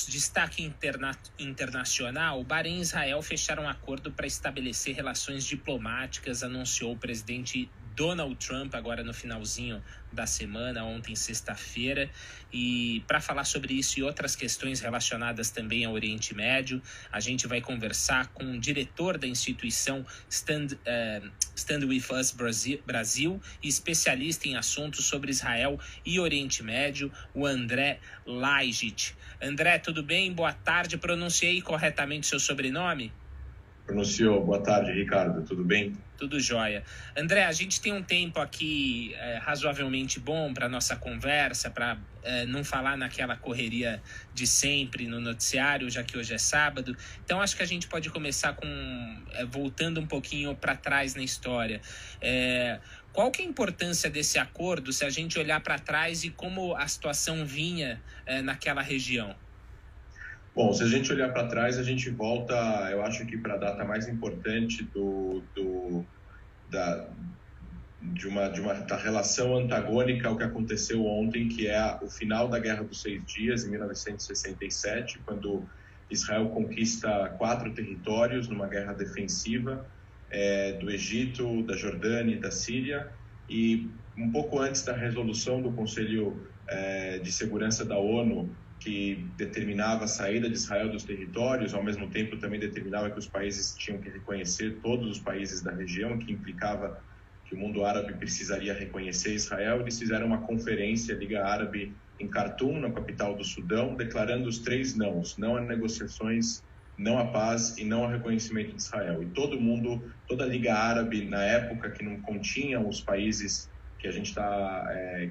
destaque internacional, Bahrein e Israel fecharam um acordo para estabelecer relações diplomáticas, anunciou o presidente Donald Trump agora no finalzinho da semana, ontem sexta-feira. E para falar sobre isso e outras questões relacionadas também ao Oriente Médio, a gente vai conversar com o diretor da instituição Stand With Us Brasil e especialista em assuntos sobre Israel e Oriente Médio, o André Laijit. André, tudo bem? Boa tarde. Pronunciei corretamente seu sobrenome? Pronunciou. Boa tarde, Ricardo. Tudo bem? Tudo jóia. André, a gente tem um tempo aqui razoavelmente bom para nossa conversa, para não falar naquela correria de sempre no noticiário, já que hoje é sábado. Então, acho que a gente pode começar voltando um pouquinho para trás na história. Qual que é a importância desse acordo, se a gente olhar para trás e como a situação vinha naquela região? Bom, se a gente olhar para trás, a gente volta, eu acho que para a data mais importante da relação antagônica ao que aconteceu ontem, que é o final da Guerra dos 6 Dias, em 1967, quando Israel conquista 4 territórios numa guerra defensiva do Egito, da Jordânia e da Síria, e um pouco antes da resolução do Conselho de Segurança da ONU, que determinava a saída de Israel dos territórios, ao mesmo tempo também determinava que os países tinham que reconhecer todos os países da região, que implicava que o mundo árabe precisaria reconhecer Israel. Eles fizeram uma conferência, Liga Árabe, em Khartoum, na capital do Sudão, declarando os 3 nãos: não a negociações, não a paz e não ao reconhecimento de Israel. E toda a Liga Árabe, na época, que não continha os países que a gente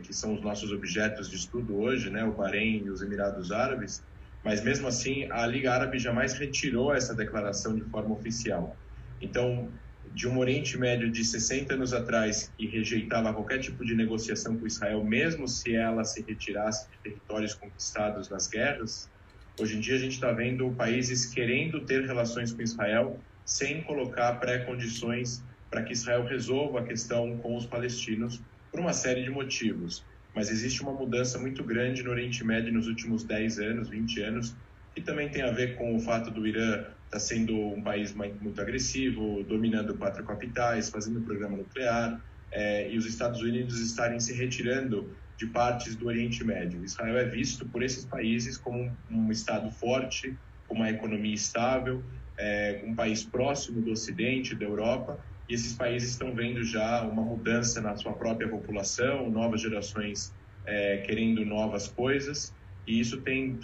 que são os nossos objetos de estudo hoje, né, o Bahrein e os Emirados Árabes, mas mesmo assim a Liga Árabe jamais retirou essa declaração de forma oficial. Então, de um Oriente Médio de 60 anos atrás que rejeitava qualquer tipo de negociação com Israel, mesmo se ela se retirasse de territórios conquistados nas guerras, hoje em dia a gente está vendo países querendo ter relações com Israel sem colocar pré-condições para que Israel resolva a questão com os palestinos, por uma série de motivos. Mas existe uma mudança muito grande no Oriente Médio nos últimos 10 anos, 20 anos, que também tem a ver com o fato do Irã estar sendo um país muito agressivo, dominando 4 capitais, fazendo um programa nuclear, e os Estados Unidos estarem se retirando de partes do Oriente Médio. Israel é visto por esses países como um Estado forte, com uma economia estável, um país próximo do Ocidente, da Europa, e esses países estão vendo já uma mudança na sua própria população, novas gerações querendo novas coisas, e isso tem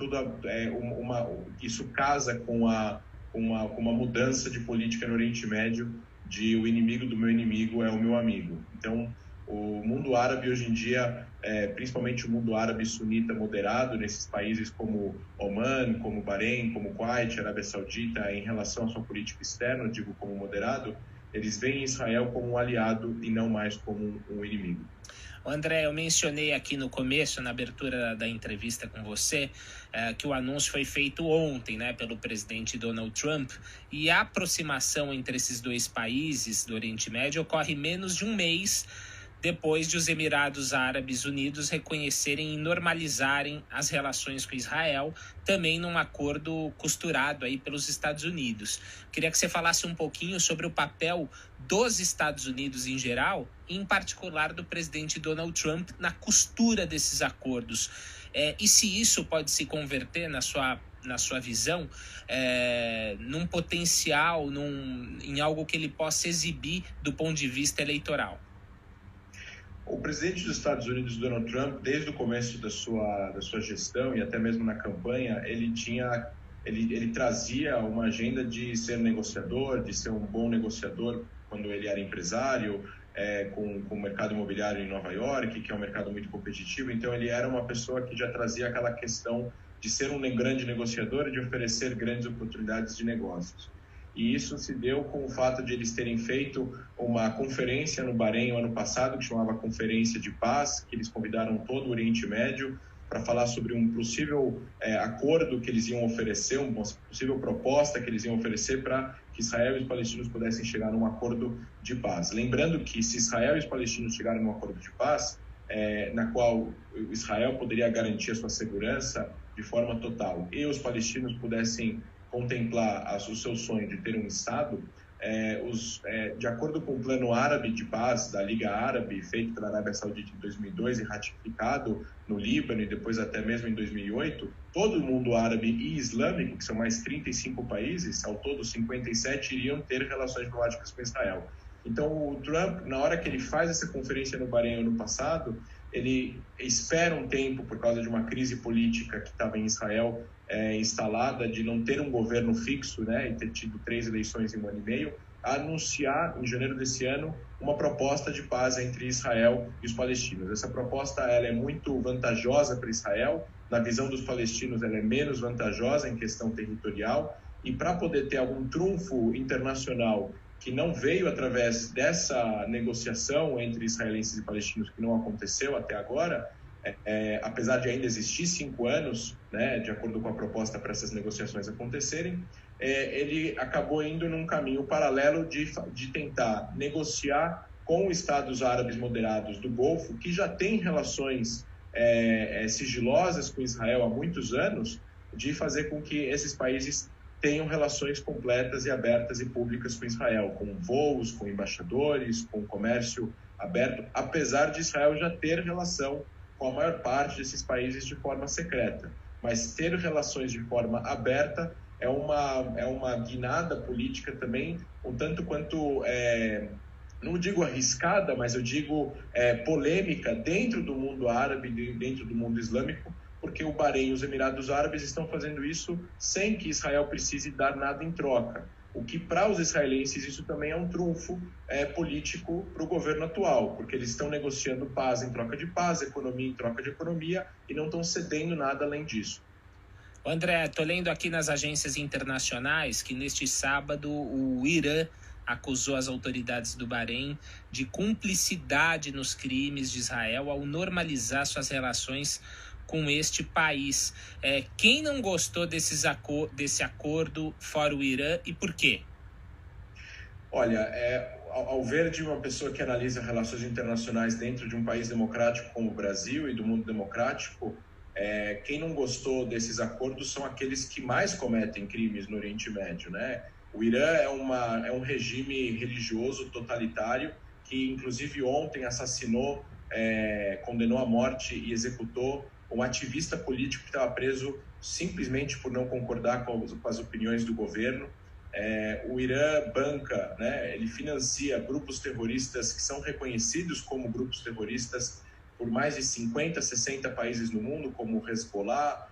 isso casa com uma mudança de política no Oriente Médio, de o inimigo do meu inimigo é o meu amigo. Então, o mundo árabe hoje em dia, principalmente o mundo árabe sunita moderado, nesses países como Oman, como Bahrein, como Kuwait, Arábia Saudita, em relação à sua política externa, eu digo como moderado, eles veem Israel como um aliado e não mais como um inimigo. André, eu mencionei aqui no começo, na abertura da entrevista com você, que o anúncio foi feito ontem, né, pelo presidente Donald Trump, e a aproximação entre esses 2 países do Oriente Médio ocorre menos de um mês depois de os Emirados Árabes Unidos reconhecerem e normalizarem as relações com Israel, também num acordo costurado aí pelos Estados Unidos. Queria que você falasse um pouquinho sobre o papel dos Estados Unidos em geral, e em particular do presidente Donald Trump na costura desses acordos. E se isso pode se converter, na sua visão, num potencial, em algo que ele possa exibir do ponto de vista eleitoral. O presidente dos Estados Unidos, Donald Trump, desde o começo da sua gestão e até mesmo na campanha, ele trazia uma agenda de ser negociador, de ser um bom negociador quando ele era empresário, com o mercado imobiliário em Nova York, que é um mercado muito competitivo. Então, ele era uma pessoa que já trazia aquela questão de ser um grande negociador e de oferecer grandes oportunidades de negócios. E isso se deu com o fato de eles terem feito uma conferência no Bahrein no ano passado, que chamava Conferência de Paz, que eles convidaram todo o Oriente Médio para falar sobre um possível acordo que eles iam oferecer, uma possível proposta que eles iam oferecer para que Israel e os palestinos pudessem chegar num acordo de paz. Lembrando que se Israel e os palestinos chegarem num acordo de paz, na qual Israel poderia garantir a sua segurança de forma total e os palestinos pudessem contemplar o seu sonho de ter um Estado, de acordo com o Plano Árabe de Paz da Liga Árabe, feito pela Arábia Saudita em 2002 e ratificado no Líbano e depois até mesmo em 2008, todo o mundo árabe e islâmico, que são mais 35 países, ao todo 57, iriam ter relações diplomáticas com Israel. Então, o Trump, na hora que ele faz essa conferência no Bahrein ano passado, ele espera um tempo, por causa de uma crise política que estava em Israel instalada, de não ter um governo fixo, né, e ter tido 3 eleições em 1 ano e meio, a anunciar, em janeiro desse ano, uma proposta de paz entre Israel e os palestinos. Essa proposta ela é muito vantajosa para Israel, na visão dos palestinos ela é menos vantajosa em questão territorial, e para poder ter algum trunfo internacional que não veio através dessa negociação entre israelenses e palestinos, que não aconteceu até agora, apesar de ainda existir 5 anos, né, de acordo com a proposta para essas negociações acontecerem, ele acabou indo num caminho paralelo de tentar negociar com estados árabes moderados do Golfo, que já têm relações sigilosas com Israel há muitos anos, de fazer com que esses países tenham relações completas e abertas e públicas com Israel, com voos, com embaixadores, com comércio aberto, apesar de Israel já ter relação com a maior parte desses países de forma secreta. Mas ter relações de forma aberta é uma guinada política também, um tanto quanto, não digo arriscada, mas eu digo polêmica dentro do mundo árabe, dentro do mundo islâmico, porque o Bahrein e os Emirados Árabes estão fazendo isso sem que Israel precise dar nada em troca. O que, para os israelenses, isso também é um trunfo político para o governo atual, porque eles estão negociando paz em troca de paz, economia em troca de economia, e não estão cedendo nada além disso. André, estou lendo aqui nas agências internacionais que neste sábado o Irã acusou as autoridades do Bahrein de cumplicidade nos crimes de Israel ao normalizar suas relações com este país. Quem não gostou desse acordo fora o Irã e por quê? Olha, ao ver de uma pessoa que analisa relações internacionais dentro de um país democrático como o Brasil e do mundo democrático, quem não gostou desses acordos são aqueles que mais cometem crimes no Oriente Médio, né? O Irã é um regime religioso totalitário que, inclusive, ontem assassinou, condenou à morte e executou um ativista político que estava preso simplesmente por não concordar com as opiniões do governo. O Irã banca, né, ele financia grupos terroristas que são reconhecidos como grupos terroristas por mais de 50, 60 países no mundo, como o Hezbollah,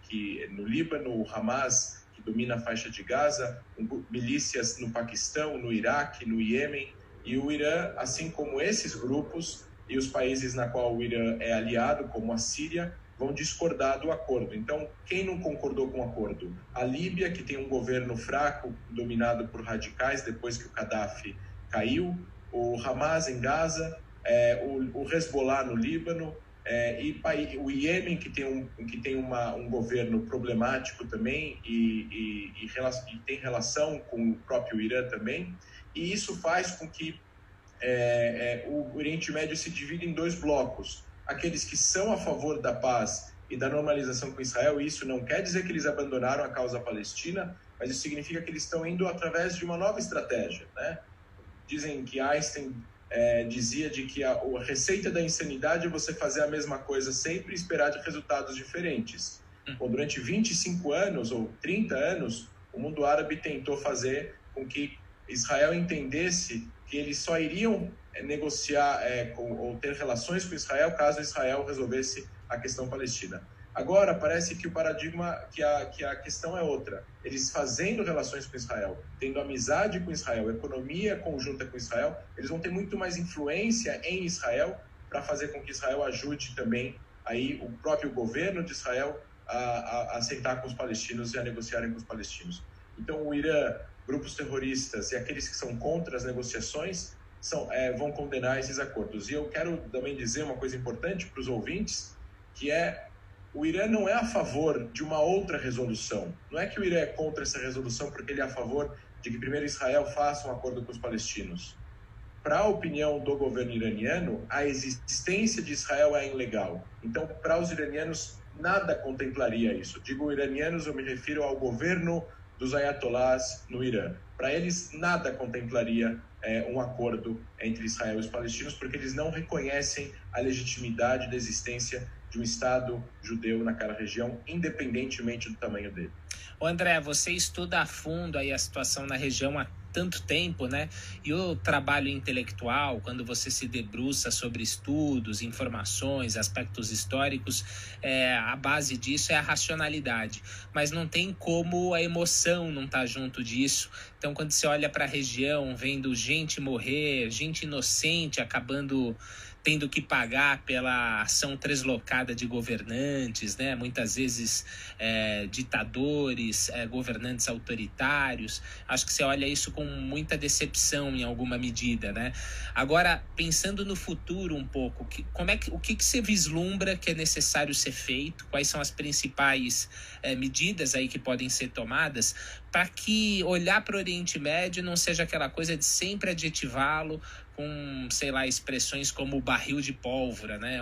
que no Líbano, o Hamas, que domina a faixa de Gaza, milícias no Paquistão, no Iraque, no Iêmen. E o Irã, assim como esses grupos e os países na qual o Irã é aliado, como a Síria, vão discordar do acordo. Então, quem não concordou com o acordo? A Líbia, que tem um governo fraco, dominado por radicais, depois que o Gaddafi caiu, o Hamas em Gaza, o Hezbollah no Líbano, e o Iêmen, que tem um governo problemático também e tem relação com o próprio Irã também. E isso faz com que o Oriente Médio se divide em 2 blocos. Aqueles que são a favor da paz e da normalização com Israel, e isso não quer dizer que eles abandonaram a causa palestina, mas isso significa que eles estão indo através de uma nova estratégia, né? Dizem que Einstein dizia de que a receita da insanidade é você fazer a mesma coisa sempre e esperar de resultados diferentes. Bom, durante 25 anos ou 30 anos, o mundo árabe tentou fazer com que Israel entendesse que eles só iriam negociar ou ter relações com Israel caso Israel resolvesse a questão palestina. Agora, parece que o paradigma, que a questão é outra. Eles fazendo relações com Israel, tendo amizade com Israel, economia conjunta com Israel, eles vão ter muito mais influência em Israel para fazer com que Israel ajude também aí o próprio governo de Israel a sentar com os palestinos e a negociarem com os palestinos. Então, o Irã, grupos terroristas e aqueles que são contra as negociações vão condenar esses acordos. E eu quero também dizer uma coisa importante para os ouvintes, que o Irã não é a favor de uma outra resolução. Não é que o Irã é contra essa resolução porque ele é a favor de que primeiro Israel faça um acordo com os palestinos. Para a opinião do governo iraniano, a existência de Israel é ilegal. Então, para os iranianos, nada contemplaria isso. Digo iranianos, eu me refiro ao governo dos ayatollahs no Irã. Para eles, nada contemplaria um acordo entre Israel e os palestinos, porque eles não reconhecem a legitimidade da existência de um Estado judeu naquela região, independentemente do tamanho dele. Ô André, você estuda a fundo aí a situação na região há tanto tempo, né? E o trabalho intelectual, quando você se debruça sobre estudos, informações, aspectos históricos, a base disso é a racionalidade. Mas não tem como a emoção não estar junto disso. Então, quando você olha para a região, vendo gente morrer, gente inocente acabando tendo que pagar pela ação translocada de governantes, né? Muitas vezes ditadores, governantes autoritários. Acho que você olha isso com muita decepção em alguma medida, né? Agora, pensando no futuro um pouco, o que você vislumbra que é necessário ser feito? Quais são as principais medidas aí que podem ser tomadas para que olhar para o Oriente Médio não seja aquela coisa de sempre adjetivá-lo com, sei lá, expressões como barril de pólvora, né?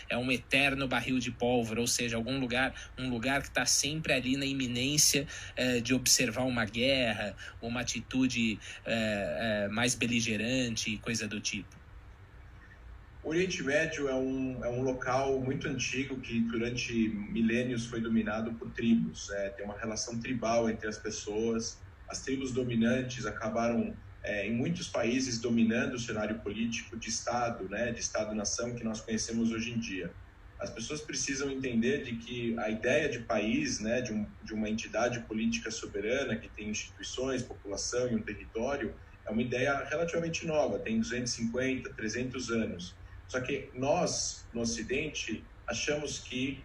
É um eterno barril de pólvora, ou seja, um lugar que está sempre ali na iminência de observar uma guerra, uma atitude mais beligerante e coisa do tipo. O Oriente Médio é um local muito antigo que durante milênios foi dominado por tribos. Tem uma relação tribal entre as pessoas. As tribos dominantes acabaram em muitos países dominando o cenário político de Estado, né, de Estado-nação que nós conhecemos hoje em dia. As pessoas precisam entender de que a ideia de país, né, de uma entidade política soberana que tem instituições, população e um território, é uma ideia relativamente nova, tem 250, 300 anos. Só que nós, no Ocidente, achamos que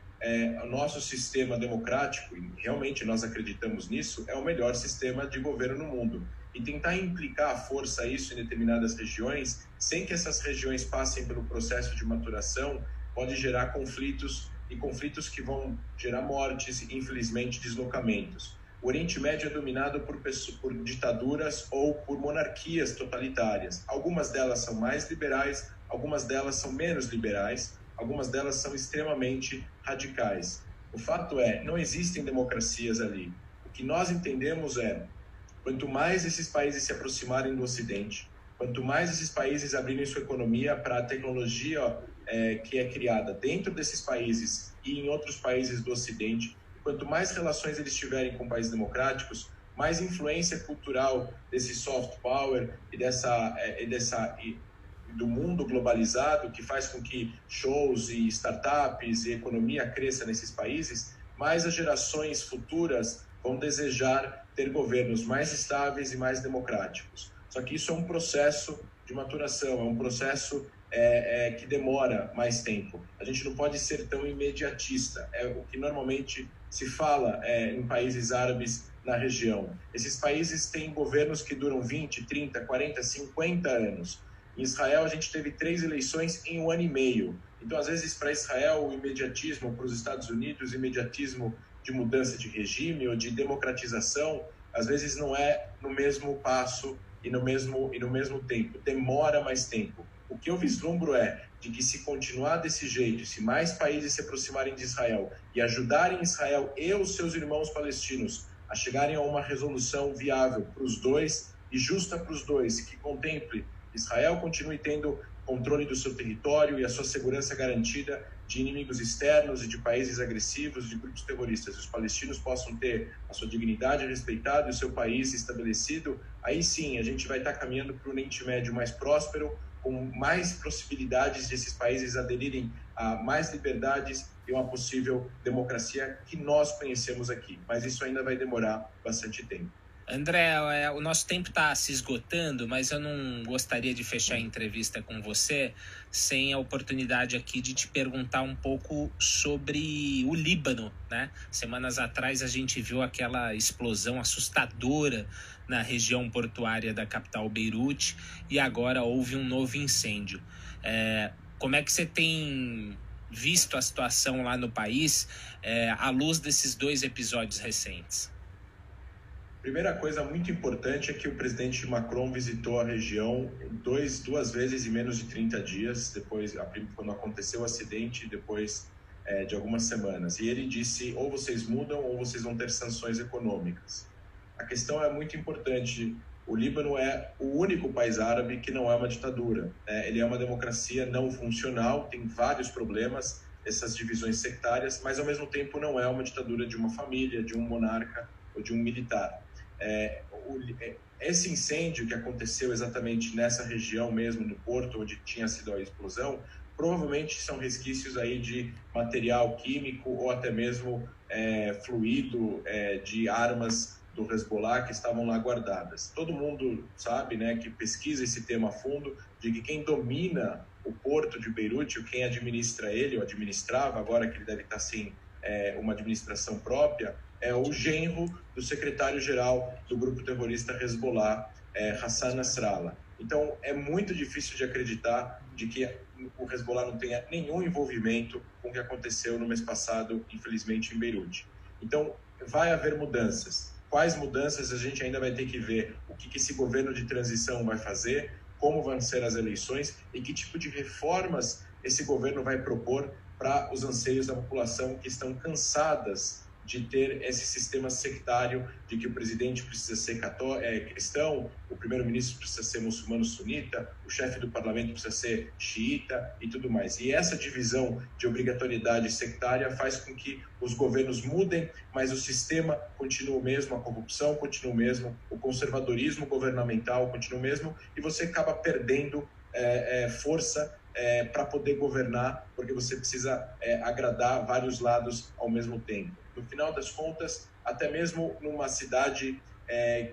o nosso sistema democrático, e realmente nós acreditamos nisso, é o melhor sistema de governo no mundo. E tentar implicar a força isso em determinadas regiões, sem que essas regiões passem pelo processo de maturação, pode gerar conflitos, e conflitos que vão gerar mortes e, infelizmente, deslocamentos. O Oriente Médio é dominado por ditaduras ou por monarquias totalitárias. Algumas delas são mais liberais, algumas delas são menos liberais, algumas delas são extremamente radicais. O fato é, não existem democracias ali. O que nós entendemos é, quanto mais esses países se aproximarem do Ocidente, quanto mais esses países abrirem sua economia para a tecnologia que é criada dentro desses países e em outros países do Ocidente, quanto mais relações eles tiverem com países democráticos, mais influência cultural desse soft power e do mundo globalizado, que faz com que shows e startups e economia cresça nesses países, mais as gerações futuras vão desejar ter governos mais estáveis e mais democráticos. Só que isso é um processo de maturação, é um processo que demora mais tempo. A gente não pode ser tão imediatista. É o que normalmente se fala em países árabes na região. Esses países têm governos que duram 20, 30, 40, 50 anos. Em Israel, a gente teve 3 eleições em 1 ano e meio. Então, às vezes, para Israel, o imediatismo, para os Estados Unidos, o imediatismo de mudança de regime ou de democratização, às vezes não é no mesmo passo e no mesmo tempo. Demora mais tempo. O que eu vislumbro é de que se continuar desse jeito, se mais países se aproximarem de Israel e ajudarem Israel e os seus irmãos palestinos a chegarem a uma resolução viável para os dois e justa para os dois, que contemple Israel continue tendo controle do seu território e a sua segurança garantida de inimigos externos e de países agressivos, de grupos terroristas, e os palestinos possam ter a sua dignidade respeitada e o seu país estabelecido, aí sim a gente vai estar caminhando para um Oriente Médio mais próspero, com mais possibilidades de esses países aderirem a mais liberdades e uma possível democracia que nós conhecemos aqui. Mas isso ainda vai demorar bastante tempo. André, o nosso tempo está se esgotando, mas eu não gostaria de fechar a entrevista com você sem a oportunidade aqui de te perguntar um pouco sobre o Líbano, né? Semanas atrás a gente viu aquela explosão assustadora na região portuária da capital Beirute e agora houve um novo incêndio. Como é que você tem visto a situação lá no país à luz desses 2 episódios recentes? Primeira coisa muito importante é que o presidente Macron visitou a região duas vezes em menos de 30 dias, depois, quando aconteceu o acidente, depois de algumas semanas. E ele disse, ou vocês mudam ou vocês vão ter sanções econômicas. A questão é muito importante. O Líbano é o único país árabe que não é uma ditadura. Ele é uma democracia não funcional, tem vários problemas, essas divisões sectárias, mas ao mesmo tempo não é uma ditadura de uma família, de um monarca ou de um militar. Esse incêndio que aconteceu exatamente nessa região mesmo, no porto, onde tinha sido a explosão, provavelmente são resquícios aí de material químico ou até mesmo fluido de armas do Hezbollah que estavam lá guardadas. Todo mundo sabe, né, que pesquisa esse tema a fundo, de que quem domina o porto de Beirute, ou quem administra ele, ou administrava, agora que ele deve estar sem uma administração própria, é o genro do secretário-geral do grupo terrorista Hezbollah, Hassan Nasrallah. Então, é muito difícil de acreditar de que o Hezbollah não tenha nenhum envolvimento com o que aconteceu no mês passado, infelizmente, em Beirute. Então, vai haver mudanças. Quais mudanças a gente ainda vai ter que ver? O que esse governo de transição vai fazer? Como vão ser as eleições? E que tipo de reformas esse governo vai propor para os anseios da população que estão cansadas de ter esse sistema sectário, de que o presidente precisa ser cristão, o primeiro-ministro precisa ser muçulmano sunita, o chefe do parlamento precisa ser xiita e tudo mais. E essa divisão de obrigatoriedade sectária faz com que os governos mudem, mas o sistema continua o mesmo, a corrupção continua o mesmo, o conservadorismo governamental continua o mesmo, e você acaba perdendo força para poder governar, porque você precisa agradar vários lados ao mesmo tempo. No final das contas, até mesmo numa cidade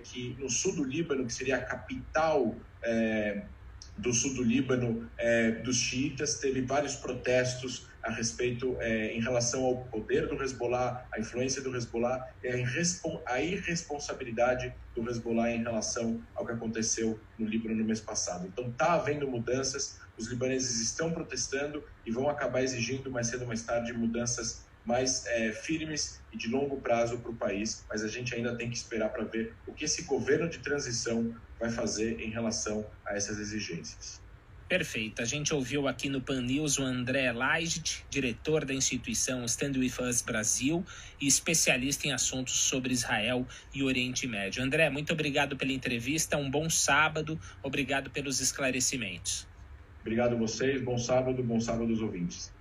que no sul do Líbano, que seria a capital do sul do Líbano, dos xiitas, teve vários protestos a respeito em relação ao poder do Hezbollah, a influência do Hezbollah e a irresponsabilidade do Hezbollah em relação ao que aconteceu no Líbano no mês passado. Então está havendo mudanças, os libaneses estão protestando e vão acabar exigindo mais cedo ou mais tarde mudanças mais firmes e de longo prazo para o país, mas a gente ainda tem que esperar para ver o que esse governo de transição vai fazer em relação a essas exigências. Perfeito. A gente ouviu aqui no Pan News o André Leijt, diretor da instituição Stand With Us Brasil e especialista em assuntos sobre Israel e Oriente Médio. André, muito obrigado pela entrevista, um bom sábado, obrigado pelos esclarecimentos. Obrigado a vocês, bom sábado aos ouvintes.